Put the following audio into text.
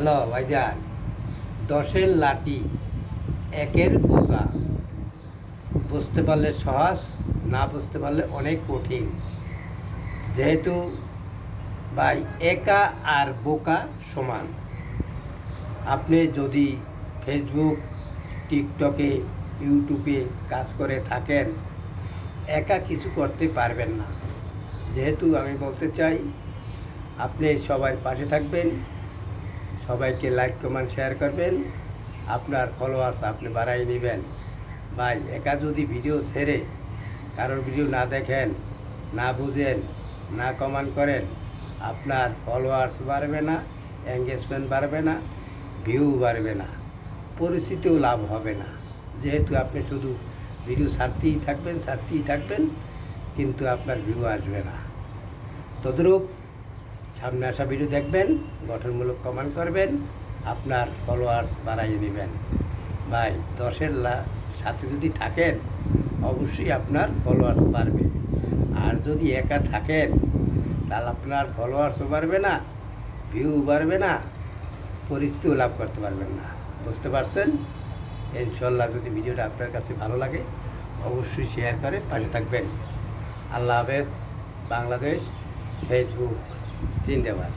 Hello ভাইজান, 10-এর লাঠি 1-এর বোঝা, বুঝতে পারলে সহজ, না বুঝতে পারলে অনেক কঠিন। যেহেতু ভাই একা আর বোকা সমান। আপনি যদি ফেসবুক, টিকটকে, ইউটিউবে কাজ করে থাকেন, একা কিছু করতে পারবেন না। যেহেতু আমি বলতে চাই, আপনি সবার পাশে থাকবেন, সবাইকে লাইক কমেন্ট শেয়ার করবেন, আপনার ফলোয়ার্স আপনি বাড়াই নেবেন। ভাই একা যদি ভিডিও ছেড়ে কারোর ভিডিও না দেখেন, না বুঝেন, না কমেন্ট করেন, আপনার ফলোয়ার্স বাড়বে না, এঙ্গেজমেন্ট বাড়বে না, ভিউ বাড়বে না, পরিচিতিও লাভ হবে না। যেহেতু আপনি শুধু ভিডিও ছাড়তেই থাকবেন, কিন্তু আপনার ভিউ আসবে না। তদ্রূপ সামনে আসা ভিডিও দেখবেন, গঠনমূলক কমেন্ট করবেন, আপনার ফলোয়ার্স বাড়াইয়ে নেবেন। ভাই 10-এর সাথে যদি থাকেন, অবশ্যই আপনার ফলোয়ার্স বাড়বে। আর যদি একা থাকেন, তাহলে আপনার ফলোয়ার্সও বাড়বে না, ভিউ বাড়বে না, পরিচিতিও লাভ করতে পারবেন না। বুঝতে পারছেন? ইনশাল্লাহ যদি ভিডিওটা আপনার কাছে ভালো লাগে, অবশ্যই শেয়ার করে পাশে থাকবেন। আল্লাহ হাফেজ। বাংলাদেশ। ফেসবুক জিন্দাবাদ।